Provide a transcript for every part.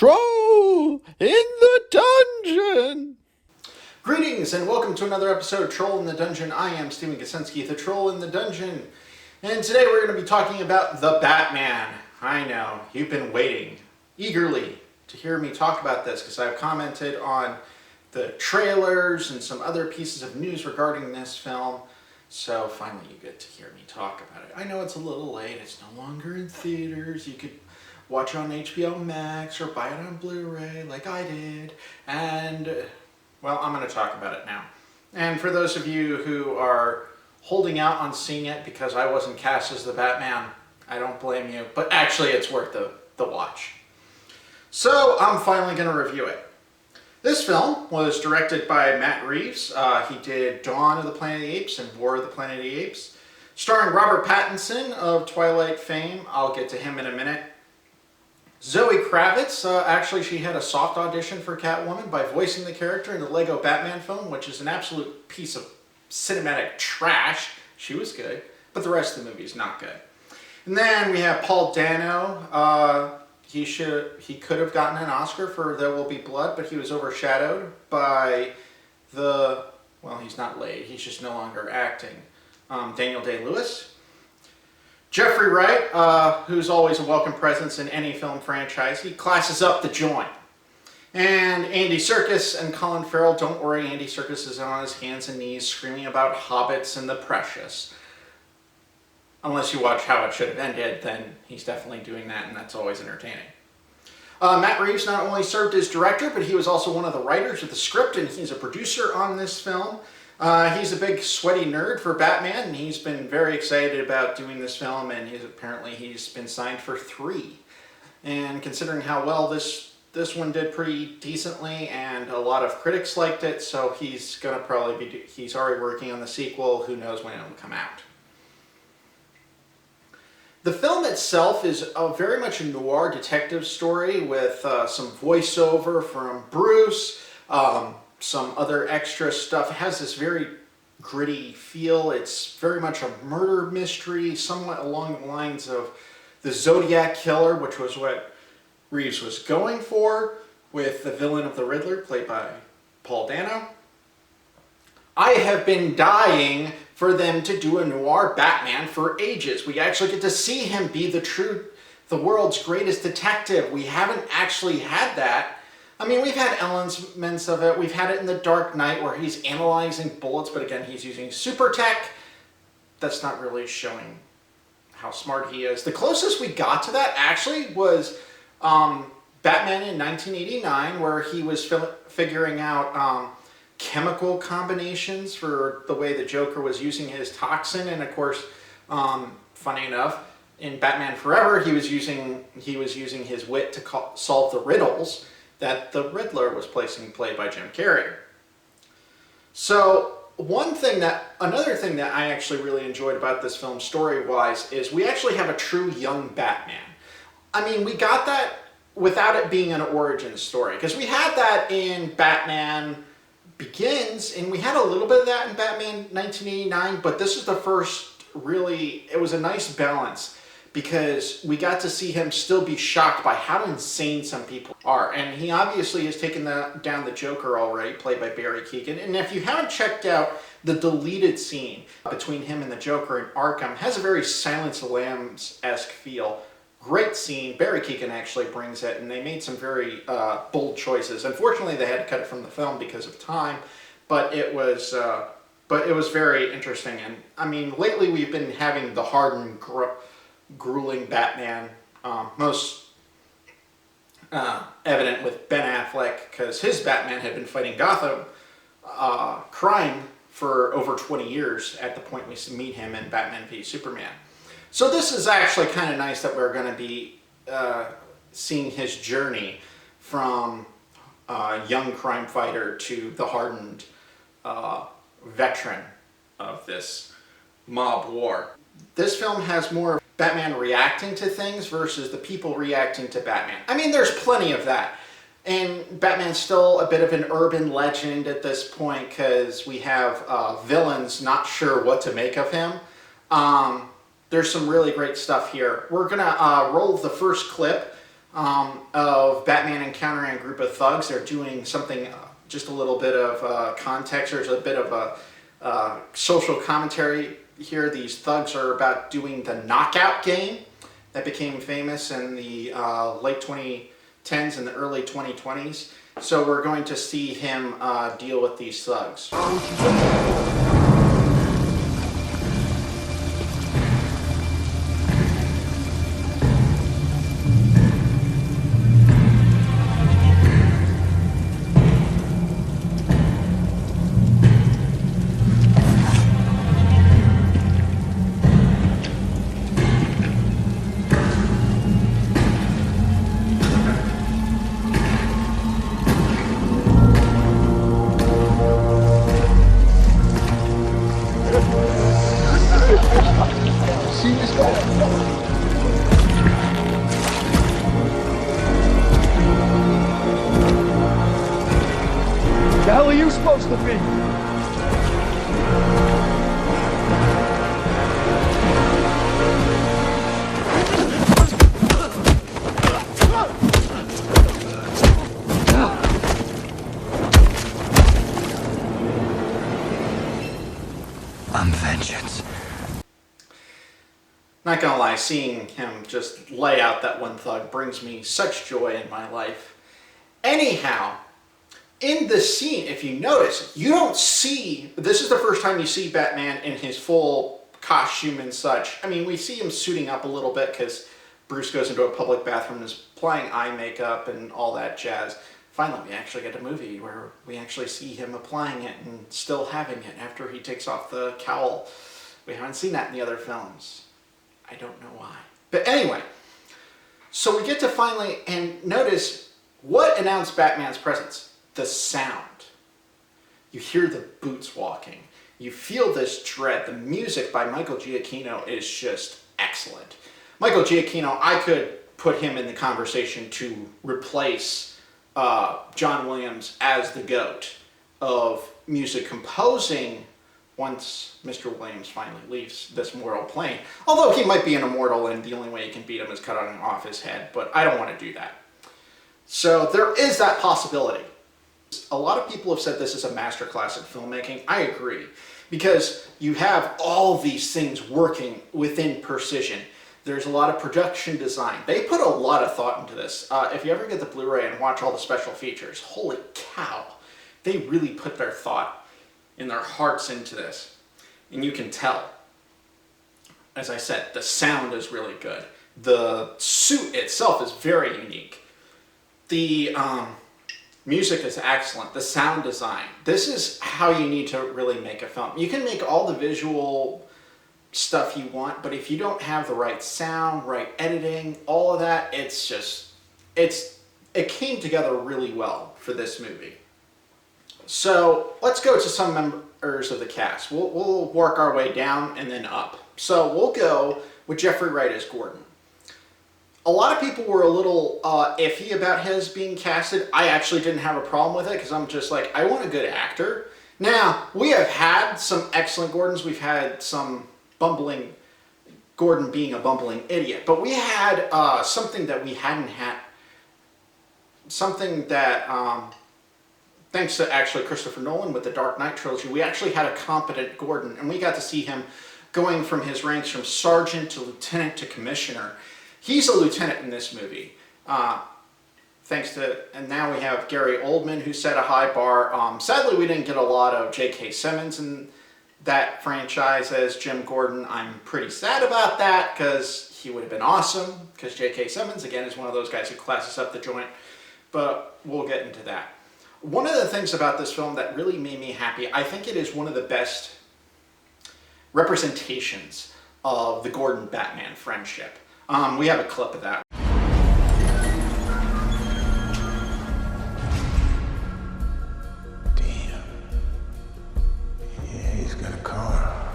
Troll in the Dungeon! Greetings and welcome to another episode of Troll in the Dungeon. I am Stephen Kaczynski, the Troll in the Dungeon. And today we're going to be talking about the Batman. I know, you've been waiting eagerly to hear me talk about this because I've commented on the trailers and some other pieces of news regarding this film. So finally you get to hear me talk about it. I know it's a little late, it's no longer in theaters. You could watch it on HBO Max or buy it on Blu-ray like I did. And, well, I'm going to talk about it now. And for those of you who are holding out on seeing it because I wasn't cast as the Batman, I don't blame you. But actually, it's worth the watch. So, I'm finally going to review it. This film was directed by Matt Reeves. He did Dawn of the Planet of the Apes and War of the Planet of the Apes. Starring Robert Pattinson of Twilight fame. I'll get to him in a minute. Zoe Kravitz, actually she had a soft audition for Catwoman by voicing the character in the Lego Batman film, which is an absolute piece of cinematic trash. She was good, but the rest of the movie is not good. And then we have Paul Dano. He could have gotten an Oscar for There Will Be Blood, but he was overshadowed by he's not late, he's just no longer acting. Daniel Day-Lewis. Jeffrey Wright, who's always a welcome presence in any film franchise, he classes up the joint. And Andy Serkis and Colin Farrell, don't worry, Andy Serkis is on his hands and knees screaming about hobbits and the precious. Unless you watch How It Should Have Ended, then he's definitely doing that, and that's always entertaining. Matt Reeves not only served as director, but he was also one of the writers of the script, and he's a producer on this film. He's a big sweaty nerd for Batman, and he's been very excited about doing this film, and he's been signed for 3. And considering how well this one did pretty decently, and a lot of critics liked it, so he's already working on the sequel. Who knows when it'll come out. The film itself is very much a noir detective story with some voiceover from Bruce, some other extra stuff. It has this very gritty feel. It's very much a murder mystery, somewhat along the lines of the Zodiac Killer, which was what Reeves was going for, with the villain of the Riddler, played by Paul Dano. I have been dying for them to do a noir Batman for ages. We actually get to see him be the world's greatest detective. We haven't actually had that. I mean, we've had elements of it. We've had it in The Dark Knight where he's analyzing bullets, but again, he's using super tech. That's not really showing how smart he is. The closest we got to that actually was Batman in 1989, where he was figuring out chemical combinations for the way the Joker was using his toxin. And of course, funny enough, in Batman Forever, he was using his wit to solve the riddles that the Riddler was played by Jim Carrey. So another thing that I actually really enjoyed about this film story-wise is we actually have a true young Batman. I mean, we got that without it being an origin story, because we had that in Batman Begins, and we had a little bit of that in Batman 1989, but this is the first it was a nice balance, because we got to see him still be shocked by how insane some people are. And he obviously has taken down the Joker already, played by Barry Keoghan. And if you haven't checked out the deleted scene between him and the Joker in Arkham, it has a very Silence of the Lambs-esque feel. Great scene. Barry Keoghan actually brings it, and they made some very bold choices. Unfortunately, they had to cut it from the film because of time, but it was very interesting. And I mean, lately we've been having the hardened, grueling Batman, most evident with Ben Affleck, because his Batman had been fighting Gotham crime for over 20 years at the point we meet him in Batman v Superman. So this is actually kind of nice that we're going to be seeing his journey from young crime fighter to the hardened veteran of this mob war. This film has more of Batman reacting to things versus the people reacting to Batman. I mean, there's plenty of that. And Batman's still a bit of an urban legend at this point because we have villains not sure what to make of him. There's some really great stuff here. We're going to roll the first clip of Batman encountering a group of thugs. They're doing something, just a little bit of context. There's a bit of a social commentary here. These thugs are about doing the knockout game that became famous in the late 2010s and the early 2020s. So we're going to see him deal with these thugs. See this guy? The hell are you supposed to be? I'm vengeance. Not gonna lie, seeing him just lay out that one thug brings me such joy in my life. Anyhow, in this scene, if you notice, you don't see, this is the first time you see Batman in his full costume and such. I mean, we see him suiting up a little bit because Bruce goes into a public bathroom and is applying eye makeup and all that jazz. Finally, we actually get a movie where we actually see him applying it and still having it after he takes off the cowl. We haven't seen that in the other films. I don't know why. But anyway, so we get to finally, and notice what announced Batman's presence? The sound. You hear the boots walking. You feel this dread. The music by Michael Giacchino is just excellent. Michael Giacchino, I could put him in the conversation to replace John Williams as the GOAT of music composing once Mr. Williams finally leaves this mortal plane. Although he might be an immortal and the only way you can beat him is cutting off his head, but I don't want to do that. So there is that possibility. A lot of people have said this is a masterclass in filmmaking. I agree, because you have all these things working within precision. There's a lot of production design. They put a lot of thought into this. If you ever get the Blu-ray and watch all the special features, holy cow, they really put their thought and their hearts into this. And you can tell. As I said, the sound is really good. The suit itself is very unique. The music is excellent. The sound design. This is how you need to really make a film. You can make all the visual stuff you want, but if you don't have the right sound, right editing, all of that, it's just, it came together really well for this movie. So let's go to some members of the cast. We'll work our way down and then up. So we'll go with Jeffrey Wright as Gordon. A lot of people were a little iffy about his being casted. I actually didn't have a problem with it because I'm just like, I want a good actor. Now, we have had some excellent Gordons. We've had some bumbling Gordon being a bumbling idiot. But we had something that we hadn't had. Something that, thanks to actually Christopher Nolan with the Dark Knight trilogy, we actually had a competent Gordon. And we got to see him going from his ranks from sergeant to lieutenant to commissioner. He's a lieutenant in this movie. Thanks to, and now we have Gary Oldman, who set a high bar. Sadly, we didn't get a lot of J.K. Simmons in that franchise as Jim Gordon. I'm pretty sad about that because he would have been awesome, because J.K. Simmons, again, is one of those guys who classes up the joint, but we'll get into that. One of the things about this film that really made me happy, I think it is one of the best representations of the Gordon-Batman friendship. We have a clip of that. Damn. Yeah, he's got a car.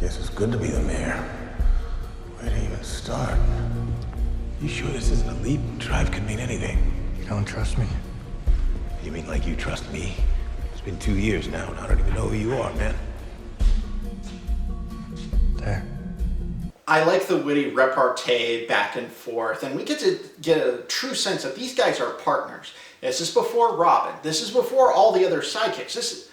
Guess it's good to be the mayor. Where to even start? You sure this isn't a leap? Drive could mean anything. You don't trust me? You mean like you trust me? It's been 2 years now, and I don't even know who you are, man. There. I like the witty repartee back and forth, and we get to get a true sense that these guys are partners. This is before Robin. This is before all the other sidekicks. This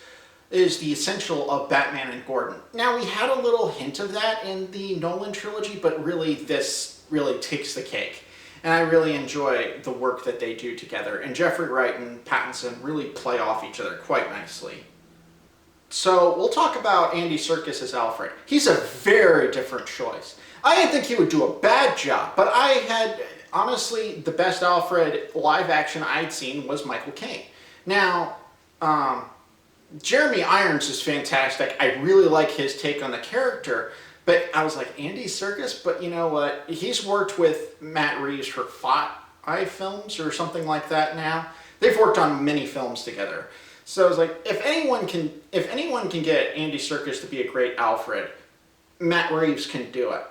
is the essential of Batman and Gordon. Now, we had a little hint of that in the Nolan trilogy, but really this really takes the cake. And I really enjoy the work that they do together. And Jeffrey Wright and Pattinson really play off each other quite nicely. So we'll talk about Andy Serkis as Alfred. He's a very different choice. I didn't think he would do a bad job, but I had, honestly, the best Alfred live action I'd seen was Michael Caine. Now, Jeremy Irons is fantastic. I really like his take on the character, but I was like, Andy Serkis? But you know what? He's worked with Matt Reeves for 5 films or something like that now. They've worked on many films together. So I was like, if anyone can get Andy Serkis to be a great Alfred, Matt Reeves can do it.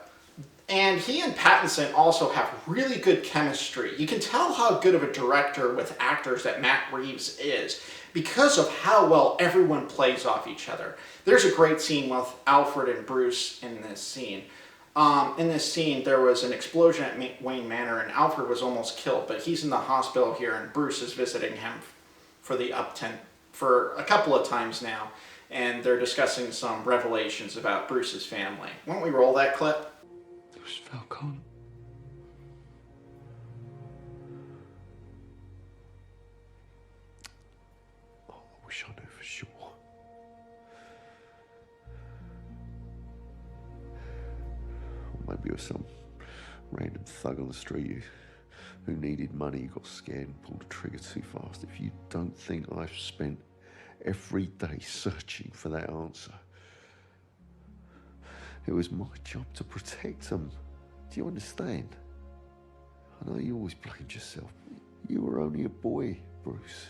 And he and Pattinson also have really good chemistry. You can tell how good of a director with actors that Matt Reeves is because of how well everyone plays off each other. There's a great scene with Alfred and Bruce in this scene. In this scene, there was an explosion at Wayne Manor, and Alfred was almost killed, but he's in the hospital here, and Bruce is visiting him for a couple of times now, and they're discussing some revelations about Bruce's family. Why don't we roll that clip? It was Falcone. Oh, I wish I knew for sure. Or maybe it was some random thug on the street who needed money, got scared and pulled the trigger too fast. If you don't think I've spent every day searching for that answer, it was my job to protect them. Do you understand? I know you always blamed yourself. You were only a boy, Bruce.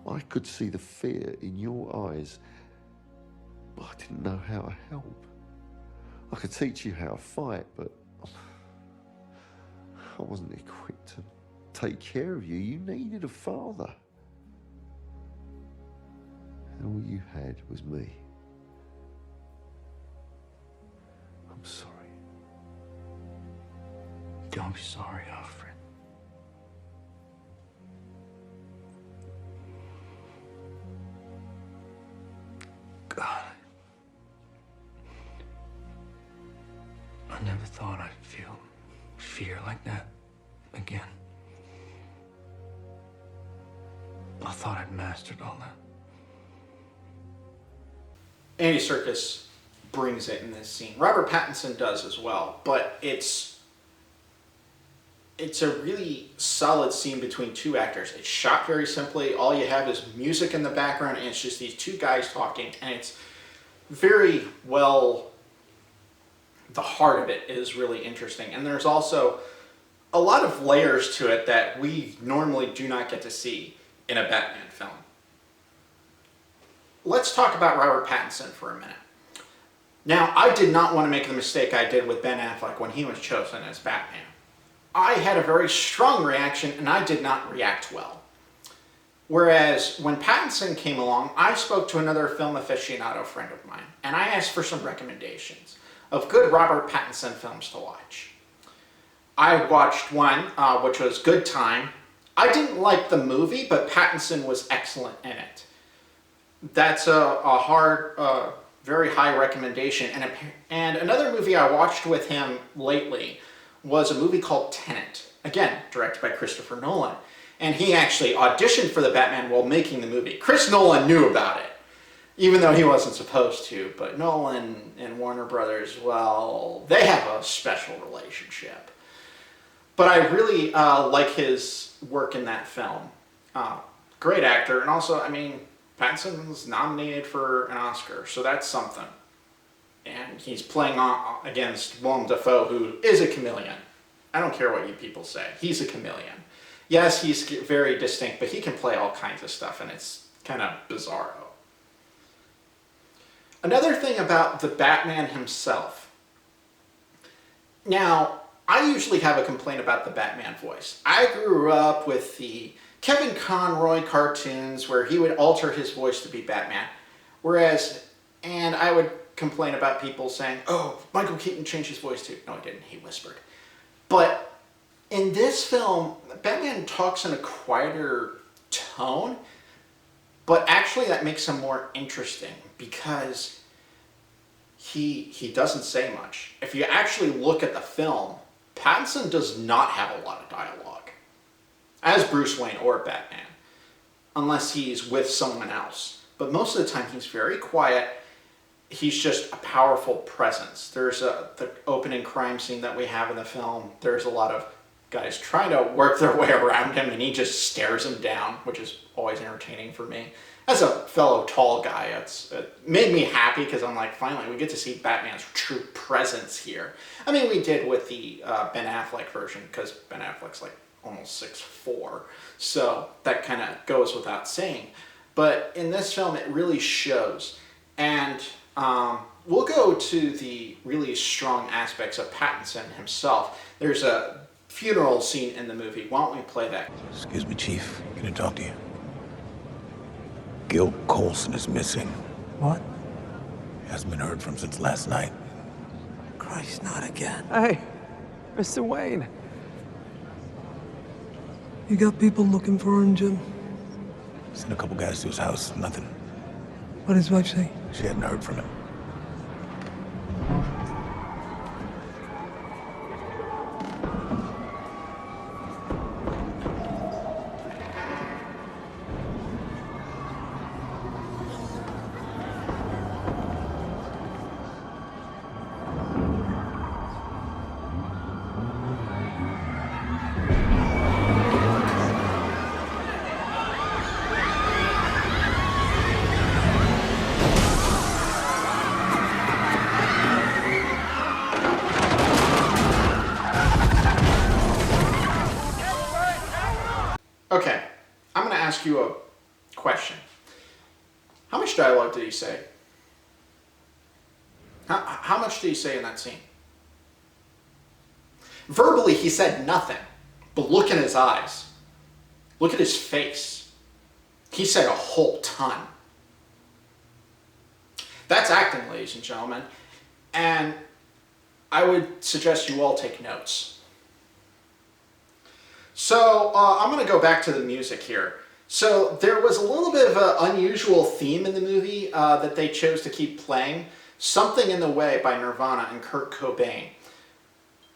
I could see the fear in your eyes, but I didn't know how to help. I could teach you how to fight, but I wasn't equipped to take care of you. You needed a father. And all you had was me. I'm sorry. Don't be sorry, Alfred. God. I never thought I'd feel fear like that again. I thought I'd mastered all that. Andy Serkis brings it in this scene. Robert Pattinson does as well, but it's a really solid scene between two actors. It's shot very simply. All you have is music in the background, and it's just these two guys talking, and it's very well, the heart of it is really interesting. And there's also a lot of layers to it that we normally do not get to see in a Batman film. Let's talk about Robert Pattinson for a minute. Now, I did not want to make the mistake I did with Ben Affleck when he was chosen as Batman. I had a very strong reaction, and I did not react well. Whereas, when Pattinson came along, I spoke to another film aficionado friend of mine, and I asked for some recommendations of good Robert Pattinson films to watch. I watched one, which was Good Time. I didn't like the movie, but Pattinson was excellent in it. That's a hard, very high recommendation. And another movie I watched with him lately was a movie called Tenet. Again, directed by Christopher Nolan. And he actually auditioned for the Batman while making the movie. Chris Nolan knew about it, even though he wasn't supposed to. But Nolan and Warner Brothers, well, they have a special relationship. But I really like his work in that film. Great actor. And also, I mean, Pattinson was nominated for an Oscar, so that's something. And he's playing against Willem Dafoe, who is a chameleon. I don't care what you people say. He's a chameleon. Yes, he's very distinct, but he can play all kinds of stuff, and it's kind of bizarro. Another thing about the Batman himself. Now, I usually have a complaint about the Batman voice. I grew up with the Kevin Conroy cartoons where he would alter his voice to be Batman. And I would complain about people saying, oh, Michael Keaton changed his voice too. No, he didn't. He whispered. But in this film, Batman talks in a quieter tone, but actually that makes him more interesting because he doesn't say much. If you actually look at the film, Pattinson does not have a lot of dialogue as Bruce Wayne or Batman, unless he's with someone else. But most of the time he's very quiet. He's just a powerful presence. There's the opening crime scene that we have in the film. There's a lot of guys trying to work their way around him, and he just stares them down, which is always entertaining for me. As a fellow tall guy, it made me happy because I'm like, finally, we get to see Batman's true presence here. I mean, we did with the Ben Affleck version because Ben Affleck's like almost 6'4", so that kind of goes without saying. But in this film, it really shows. And we'll go to the really strong aspects of Pattinson himself. There's a funeral scene in the movie. Why don't we play that? Excuse me, Chief. Can I talk to you? Gil Coulson is missing. What? Hasn't been heard from since last night. Christ, not again. Hey, Mr. Wayne. You got people looking for him, Jim? Sent a couple guys to his house. Nothing. What does his wife say? She hadn't heard from him. Okay, I'm going to ask you a question. How much dialogue did he say? How much did he say in that scene? Verbally, he said nothing, but look in his eyes. Look at his face. He said a whole ton. That's acting, ladies and gentlemen, and I would suggest you all take notes. So I'm going to go back to the music here. So there was a little bit of an unusual theme in the movie that they chose to keep playing. Something in the Way by Nirvana and Kurt Cobain,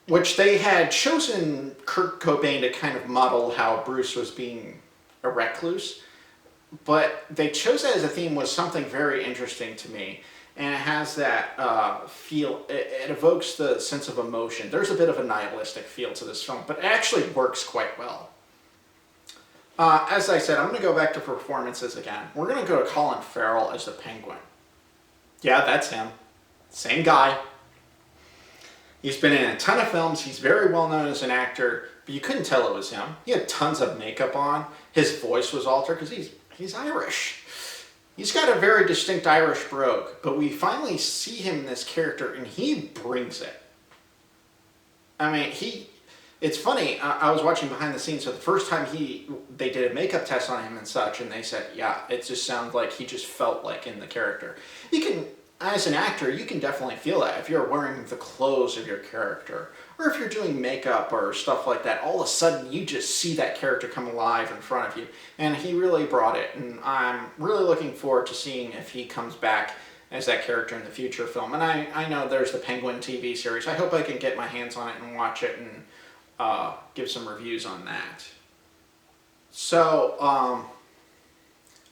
which they had chosen Kurt Cobain to kind of model how Bruce was being a recluse. But they chose that as a theme was something very interesting to me. And it has that feel, it evokes the sense of emotion. There's a bit of a nihilistic feel to this film, but it actually works quite well. As I said, I'm going to go back to performances again. We're going to go to Colin Farrell as the Penguin. Yeah, that's him. Same guy. He's been in a ton of films. He's very well known as an actor, but you couldn't tell it was him. He had tons of makeup on. His voice was altered because he's Irish. He's got a very distinct Irish brogue, but we finally see him in this character, and he brings it. I mean, it's funny, I was watching behind the scenes, so the first time they did a makeup test on him and such, and they said, yeah, it just sounds like he just felt like in the character. You can, as an actor, you can definitely feel that if you're wearing the clothes of your character, or if you're doing makeup or stuff like that, all of a sudden you just see that character come alive in front of you. And he really brought it, and I'm really looking forward to seeing if he comes back as that character in the future film. And I know there's the Penguin TV series. I hope I can get my hands on it and watch it and give some reviews on that. So,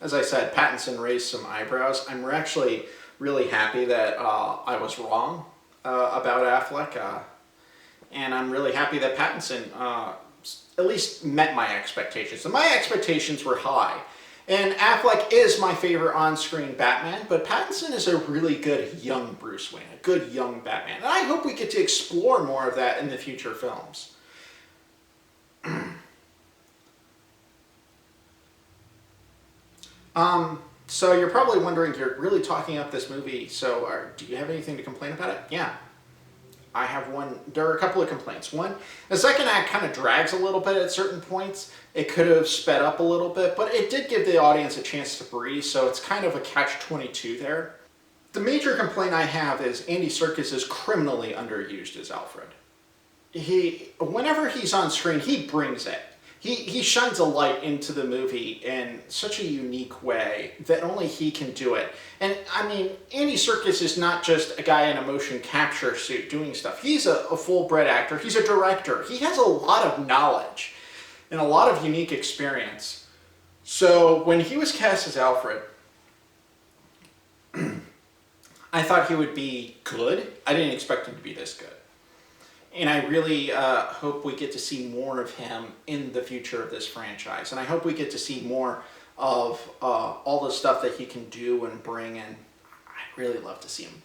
as I said, Pattinson raised some eyebrows. I'm actually really happy that I was wrong about Affleck. And I'm really happy that Pattinson at least met my expectations. So my expectations were high. And Affleck is my favorite on-screen Batman, but Pattinson is a really good young Bruce Wayne, a good young Batman. And I hope we get to explore more of that in the future films. So you're probably wondering, you're really talking up this movie, so do you have anything to complain about it? Yeah. I have one. There are a couple of complaints. One, the second act kind of drags a little bit at certain points. It could have sped up a little bit, but it did give the audience a chance to breathe, so it's kind of a catch-22 there. The major complaint I have is Andy Serkis is criminally underused as Alfred. Whenever he's on screen, he brings it. He shines a light into the movie in such a unique way that only he can do it. And I mean, Andy Serkis is not just a guy in a motion capture suit doing stuff. He's a full-bred actor. He's a director. He has a lot of knowledge and a lot of unique experience. So when he was cast as Alfred, I thought he would be good. I didn't expect him to be this good. And I really hope we get to see more of him in the future of this franchise. And I hope we get to see more of all the stuff that he can do and bring in. I'd really love to see him,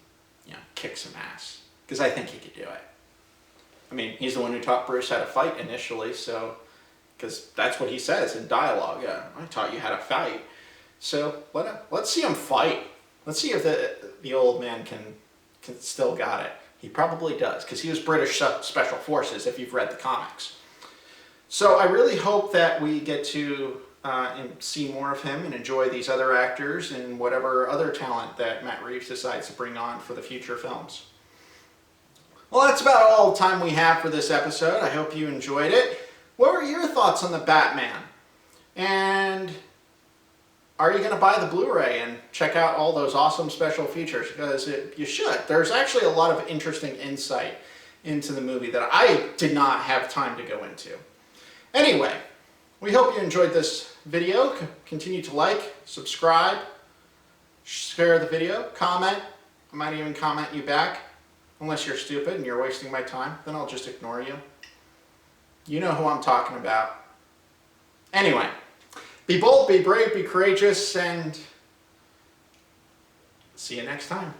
kick some ass. Because I think he could do it. I mean, he's the one who taught Bruce how to fight initially, so... Because that's what he says in dialogue. I taught you how to fight. So let's see him fight. Let's see if the old man can still got it. He probably does, because he was British Special Forces, if you've read the comics. So I really hope that we get to see more of him and enjoy these other actors and whatever other talent that Matt Reeves decides to bring on for the future films. Well, that's about all the time we have for this episode. I hope you enjoyed it. What were your thoughts on the Batman? And are you going to buy the Blu-ray and check out all those awesome special features? Because you should. There's actually a lot of interesting insight into the movie that I did not have time to go into. Anyway, we hope you enjoyed this video. Continue to like, subscribe, share the video, comment. I might even comment you back. Unless you're stupid and you're wasting my time, then I'll just ignore you. You know who I'm talking about. Anyway. Be bold, be brave, be courageous, and see you next time.